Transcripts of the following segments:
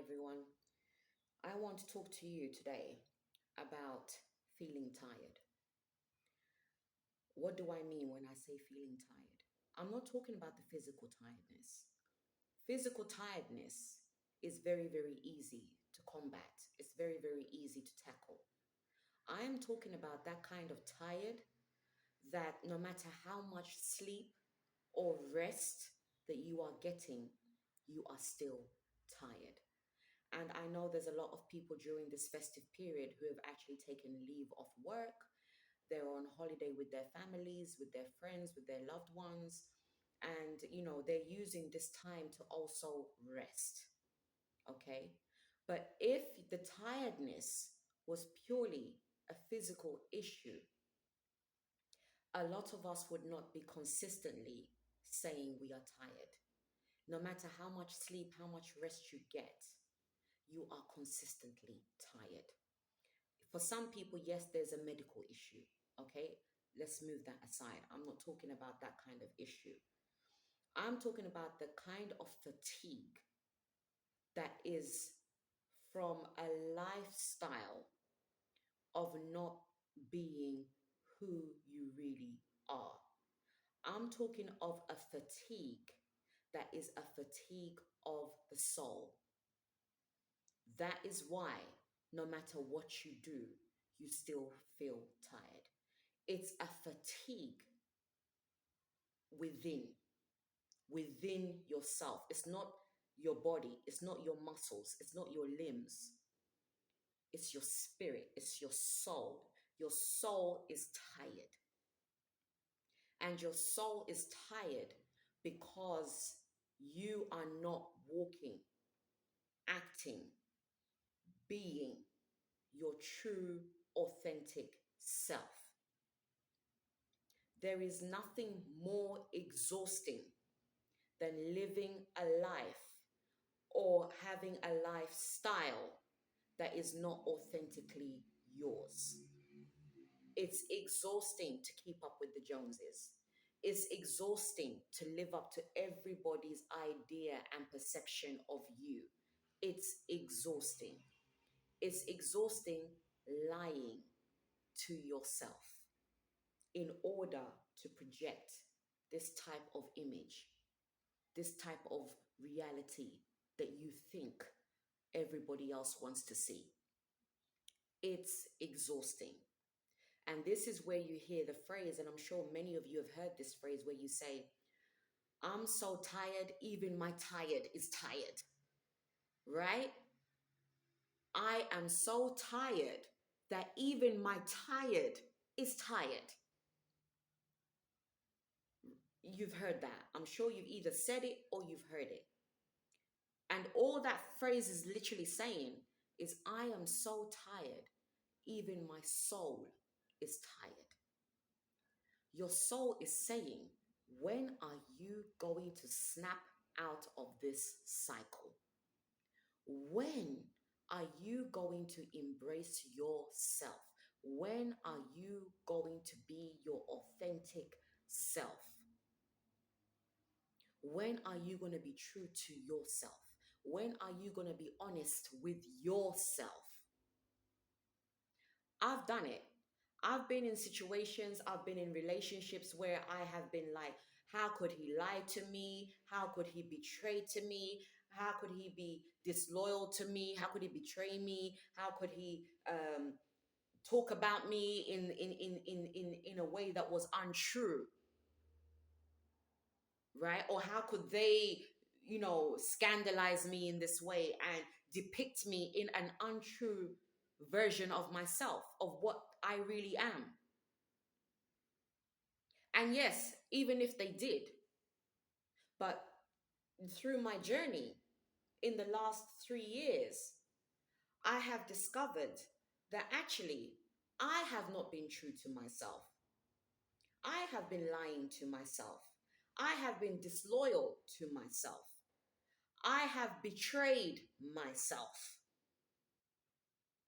everyone. I want to talk to you today about feeling tired. What do I mean when I say feeling tired? I'm not talking about the physical tiredness. Physical tiredness is very, very easy to combat, it's very, very easy to tackle. I am talking about that kind of tired that no matter how much sleep or rest that you are getting, you are still tired. And I know there's a lot of people during this festive period who have actually taken leave off work. They're on holiday with their families, with their friends, with their loved ones. And, they're using this time to also rest. Okay. But if the tiredness was purely a physical issue, a lot of us would not be consistently saying we are tired. No matter how much sleep, how much rest you get, you are consistently tired. For some people, yes, there's a medical issue. Okay, let's move that aside. I'm not talking about that kind of issue. I'm talking about the kind of fatigue that is from a lifestyle of not being who you really are. I'm talking of a fatigue that is a fatigue of the soul. That is why no matter what you do, you still feel tired. It's a fatigue within, within yourself. It's not your body, it's not your muscles, it's not your limbs. It's your spirit, it's your soul. Your soul is tired. And your soul is tired because you are not walking, acting, being your true, authentic self. There is nothing more exhausting than living a life or having a lifestyle that is not authentically yours. It's exhausting to keep up with the Joneses. It's exhausting to live up to everybody's idea and perception of you. It's exhausting. It's exhausting lying to yourself in order to project this type of image, this type of reality that you think everybody else wants to see. It's exhausting. And this is where you hear the phrase, and I'm sure many of you have heard this phrase where you say, I'm so tired, even my tired is tired, right? I am so tired that even my tired is tired. You've heard that. I'm sure you've either said it or you've heard it. And all that phrase is literally saying is, I am so tired, even my soul is tired. Your soul is saying, when are you going to snap out of this cycle? When are you going to embrace yourself? When are you going to be your authentic self? When are you going to be true to yourself? When are you going to be honest with yourself? I've done it. I've been in situations, I've been in relationships where I have been like, how could he lie to me? How could he betray to me? How could he be disloyal to me? How could he betray me? How could he talk about me in a way that was untrue? Right? Or how could they, scandalize me in this way and depict me in an untrue version of myself, of what I really am? And yes, even if they did, but through my journey in the last 3 years, I have discovered that actually I have not been true to myself. I have been lying to myself. I have been disloyal to myself. I have betrayed myself.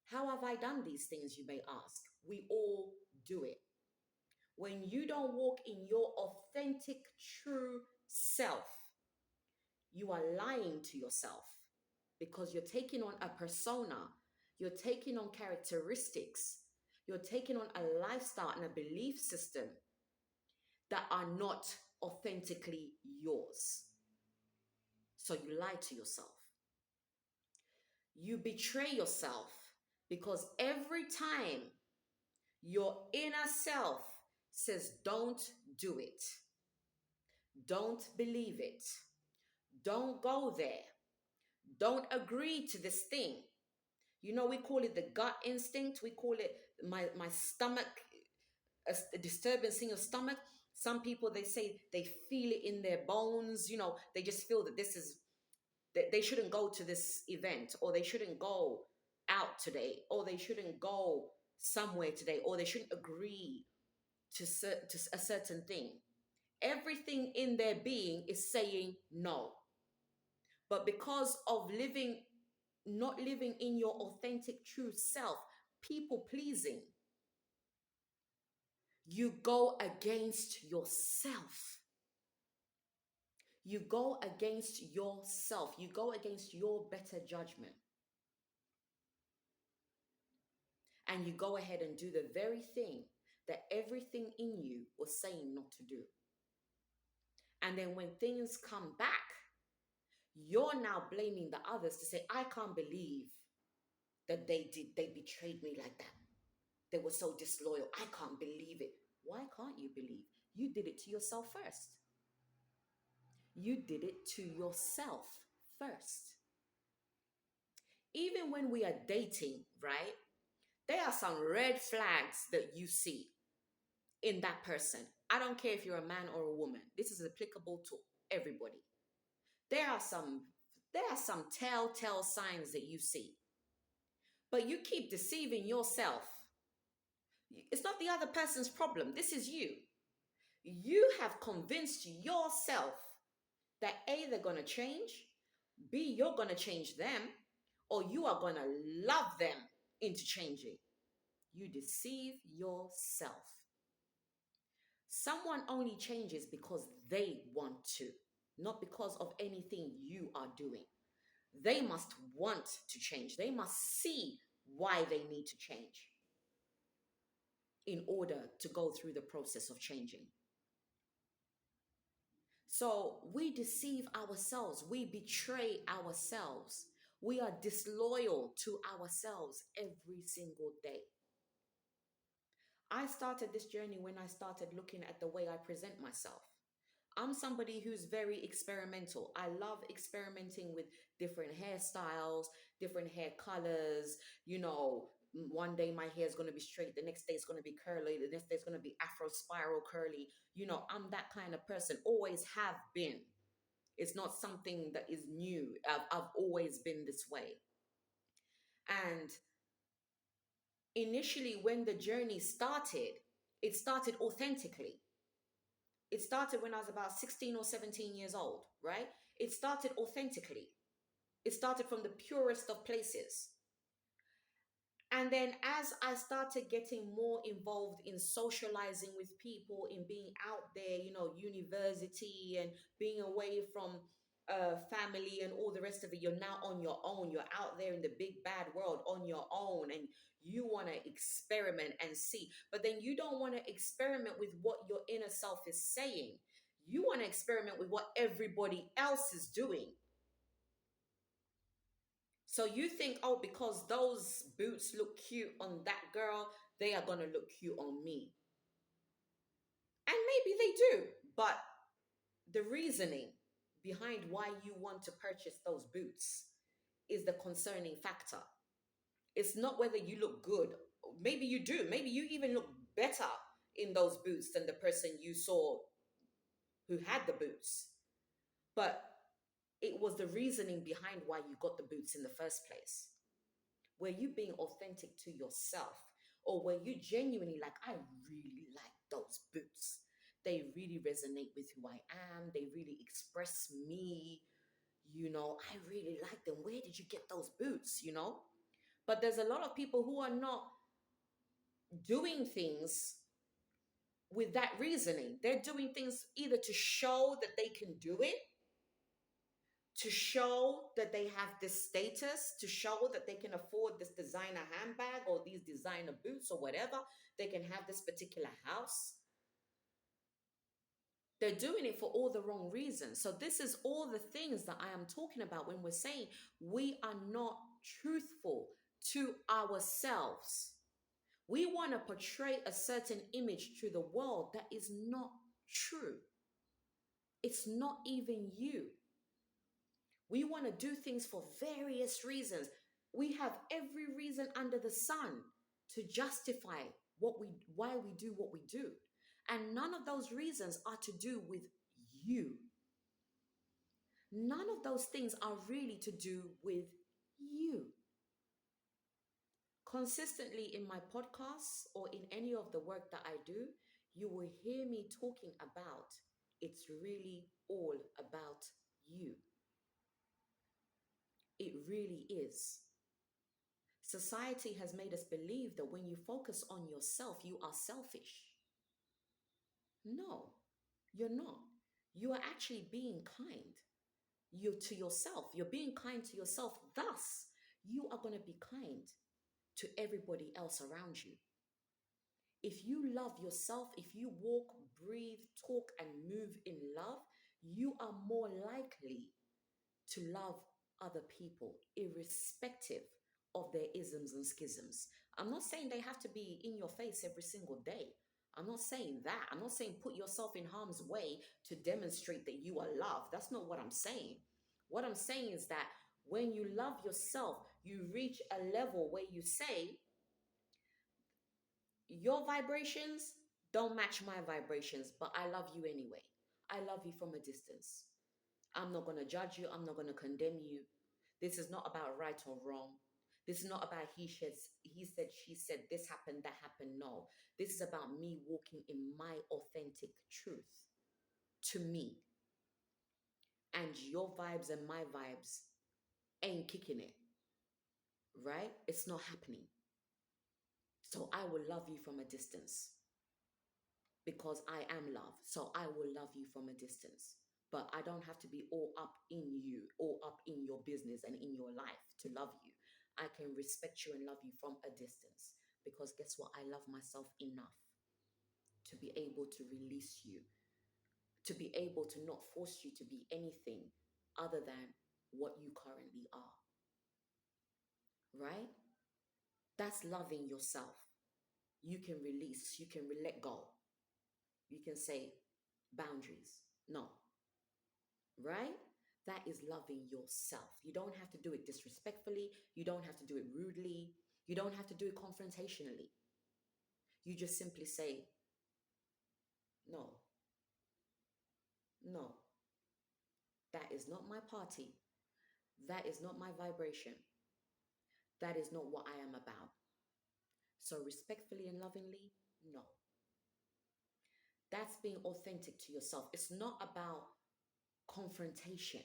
How have I done these things, you may ask? We all do it. When you don't walk in your authentic, true self, you are lying to yourself. because you're taking on a persona, you're taking on characteristics, you're taking on a lifestyle and a belief system that are not authentically yours. So you lie to yourself. You betray yourself because every time your inner self says, don't do it, don't believe it, don't go there, don't agree to this thing. You know, we call it the gut instinct. We call it my stomach, a disturbance in your stomach. Some people, they say they feel it in their bones. You know, they just feel that this is, that they shouldn't go to this event, or they shouldn't go out today, or they shouldn't go somewhere today, or they shouldn't agree to a certain thing. Everything in their being is saying no. But because of not living in your authentic true self, people pleasing, you go against yourself. You go against yourself. You go against your better judgment. And you go ahead and do the very thing that everything in you was saying not to do. And then when things come back, you're now blaming the others to say, I can't believe that they betrayed me like that. They were so disloyal. I can't believe it. Why can't you believe? You did it to yourself first. You did it to yourself first. Even when we are dating, right? There are some red flags that you see in that person. I don't care if you're a man or a woman. This is applicable to everybody. There are some telltale signs that you see. But you keep deceiving yourself. It's not the other person's problem. This is you. You have convinced yourself that A, they're going to change, B, you're going to change them, or you are going to love them into changing. You deceive yourself. Someone only changes because they want to, not because of anything you are doing. They must want to change. They must see why they need to change in order to go through the process of changing. So we deceive ourselves. We betray ourselves. We are disloyal to ourselves every single day. I started this journey when I started looking at the way I present myself. I'm somebody who's very experimental. I love experimenting with different hairstyles, different hair colors. You know, one day my hair is going to be straight, the next day it's going to be curly, the next day it's going to be afro spiral curly. You know, I'm that kind of person, always have been. It's not something that is new. I've always been this way. And initially, when the journey started, it started authentically. It started when I was about 16 or 17 years old, right? It started authentically. It started from the purest of places. And then as I started getting more involved in socializing with people, in being out there, you know, university and being away from family and all the rest of it, you're now on your own. You're out there in the big bad world on your own, and you want to experiment and see. But then you don't want to experiment with what your inner self is saying. You want to experiment with what everybody else is doing. So you think, oh, because those boots look cute on that girl, they are going to look cute on me. And maybe they do, but the reasoning behind why you want to purchase those boots is the concerning factor. It's not whether you look good. Maybe you do. Maybe you even look better in those boots than the person you saw who had the boots. But it was the reasoning behind why you got the boots in the first place. Were you being authentic to yourself? Or were you genuinely like, I really like those boots. They really resonate with who I am. They really express me. You know, I really like them. Where did you get those boots? You know? But there's a lot of people who are not doing things with that reasoning. They're doing things either to show that they can do it, to show that they have this status, to show that they can afford this designer handbag or these designer boots or whatever, they can have this particular house. They're doing it for all the wrong reasons. So, this is all the things that I am talking about when we're saying we are not truthful to ourselves. We want to portray a certain image to the world that is not true. It's not even you. We want to do things for various reasons. We have every reason under the sun to justify why we do what we do. And none of those reasons are to do with you. None of those things are really to do with you. Consistently in my podcasts or in any of the work that I do, you will hear me talking about it's really all about you. It really is. Society has made us believe that when you focus on yourself, you are selfish. No, you're not. You are actually being kind. You to yourself. You're being kind to yourself. Thus, you are going to be kind to everybody else around you. If you love yourself, if you walk, breathe, talk, and move in love, you are more likely to love other people, irrespective of their isms and schisms. I'm not saying they have to be in your face every single day. I'm not saying that. I'm not saying put yourself in harm's way to demonstrate that you are loved. That's not what I'm saying. What I'm saying is that when you love yourself, you reach a level where you say, your vibrations don't match my vibrations, but I love you anyway. I love you from a distance. I'm not going to judge you. I'm not going to condemn you. This is not about right or wrong. This is not about he said, she said, this happened, that happened. No. This is about me walking in my authentic truth to me. And your vibes and my vibes ain't kicking it, right? It's not happening. So I will love you from a distance because I am love. So I will love you from a distance. But I don't have to be all up in you, all up in your business and in your life to love you. I can respect you and love you from a distance because guess what? I love myself enough to be able to release you, to be able to not force you to be anything other than what you currently are. Right? That's loving yourself. You can release, you can let go. You can say boundaries. No, right? That is loving yourself. You don't have to do it disrespectfully. You don't have to do it rudely. You don't have to do it confrontationally. You just simply say, no, no, that is not my party. That is not my vibration. That is not what I am about. So, respectfully and lovingly, no. That's being authentic to yourself. It's not about confrontation.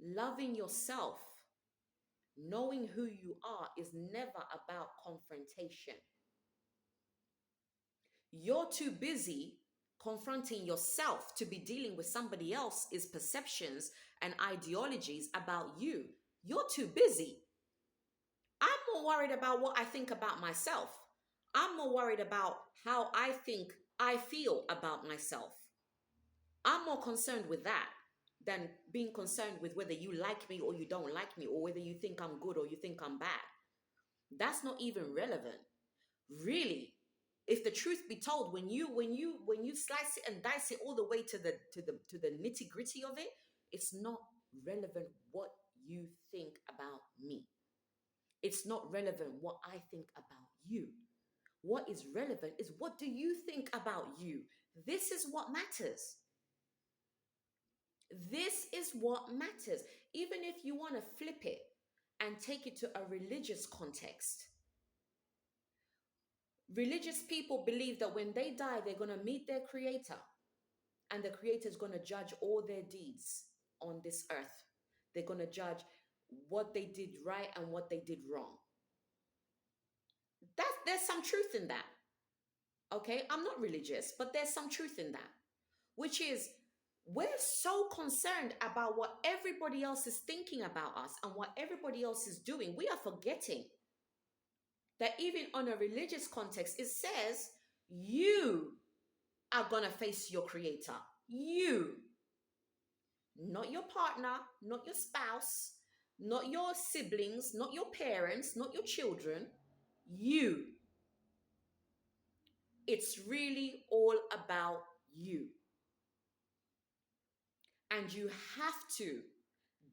Loving yourself, knowing who you are, is never about confrontation. You're too busy confronting yourself to be dealing with somebody else's perceptions and ideologies about you. You're too busy. I'm more worried about what I think about myself. I'm more worried about how I think I feel about myself. I'm more concerned with that than being concerned with whether you like me or you don't like me, or whether you think I'm good or you think I'm bad. That's not even relevant. Really, if the truth be told, when you slice it and dice it all the way to the nitty-gritty of it, it's not relevant what you think about me. It's not relevant what I think about you. What is relevant is, what do you think about you? This is what matters. This is what matters. Even if you want to flip it and take it to a religious context, religious people believe that when they die, they're going to meet their creator, and the creator is going to judge all their deeds on this earth. They're going to judge what they did right and what they did wrong. There's some truth in that. Okay, I'm not religious, but there's some truth in that, which is We're so concerned about what everybody else is thinking about us and what everybody else is doing. We are forgetting that even on a religious context, it says you are going to face your creator. You, not your partner, not your spouse, not your siblings, not your parents, not your children. You. It's really all about you. And you have to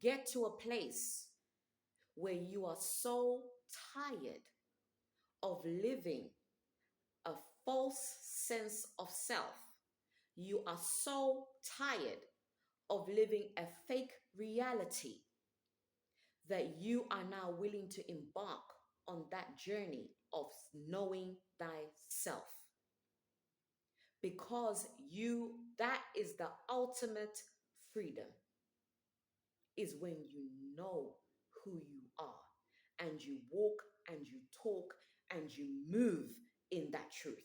get to a place where you are so tired of living a false sense of self. You are so tired of living a fake reality that you are now willing to embark on that journey of knowing thyself. Because that is the ultimate freedom, is when you know who you are and you walk and you talk and you move in that truth.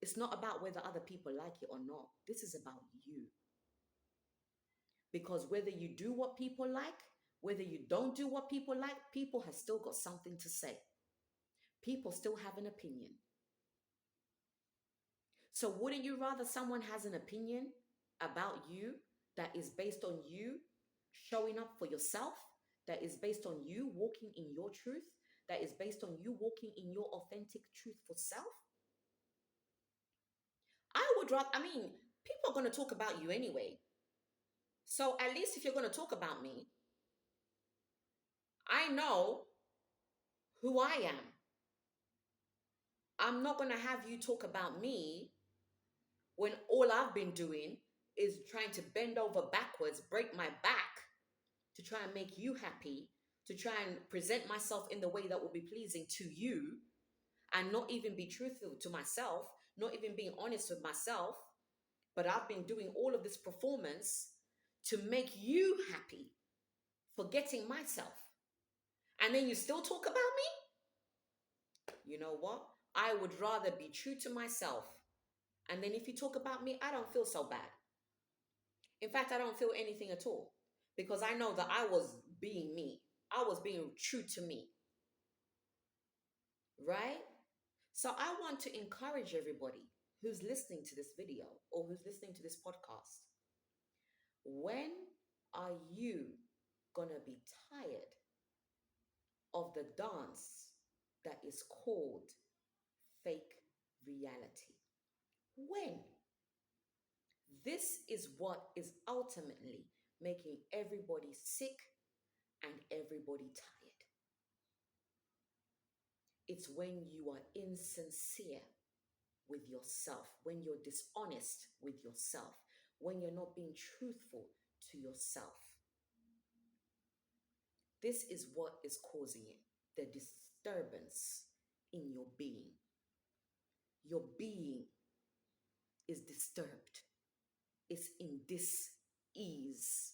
It's not about whether other people like it or not. This is about you. Because whether you do what people like, whether you don't do what people like, people have still got something to say. People still have an opinion. So wouldn't you rather someone has an opinion about you that is based on you showing up for yourself, that is based on you walking in your truth, that is based on you walking in your authentic truth for self? People are going to talk about you anyway. So at least if you're going to talk about me, I know who I am. I'm not going to have you talk about me when all I've been doing is trying to bend over backwards, break my back to try and make you happy, to try and present myself in the way that will be pleasing to you, and not even be truthful to myself, not even being honest with myself. But I've been doing all of this performance to make you happy, forgetting myself. And then you still talk about me? You know what? I would rather be true to myself. And then if you talk about me, I don't feel so bad. In fact, I don't feel anything at all because I know that I was being me. I was being true to me. Right? So I want to encourage everybody who's listening to this video or who's listening to this podcast. When are you going to be tired of the dance that is called fake reality? When? This is what is ultimately making everybody sick and everybody tired. It's when you are insincere with yourself, when you're dishonest with yourself, when you're not being truthful to yourself. This is what is causing it, the disturbance in your being. Your being is disturbed. It's in dis-ease.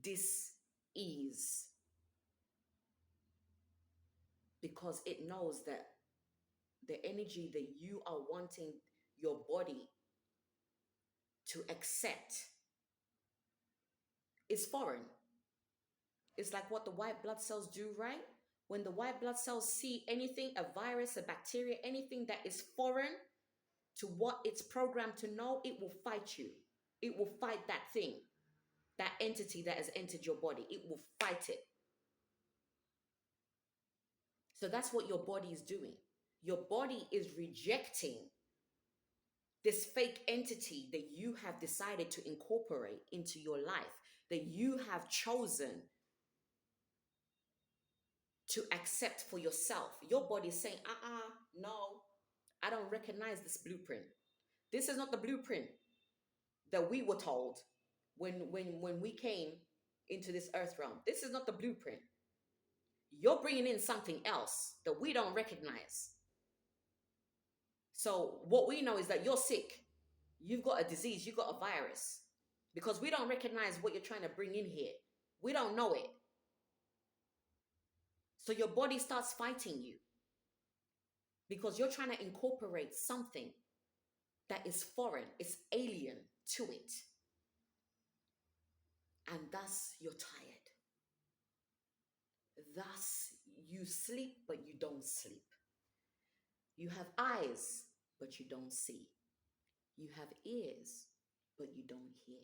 Dis-ease. Because it knows that the energy that you are wanting your body to accept is foreign. It's like what the white blood cells do, right? When the white blood cells see anything, a virus, a bacteria, anything that is foreign to what it's programmed to know, it will fight you. It will fight that thing, that entity that has entered your body. It will fight it. So that's what your body is doing. Your body is rejecting this fake entity that you have decided to incorporate into your life, that you have chosen to accept for yourself. Your body is saying, no, I don't recognize this blueprint. This is not the blueprint that we were told when we came into this earth realm. This is not the blueprint. You're bringing in something else that we don't recognize. So what we know is that you're sick. You've got a disease. You've got a virus. Because we don't recognize what you're trying to bring in here. We don't know it. So your body starts fighting you because you're trying to incorporate something that is foreign, it's alien to it. And thus you're tired. Thus you sleep, but you don't sleep. You have eyes, but you don't see. You have ears, but you don't hear.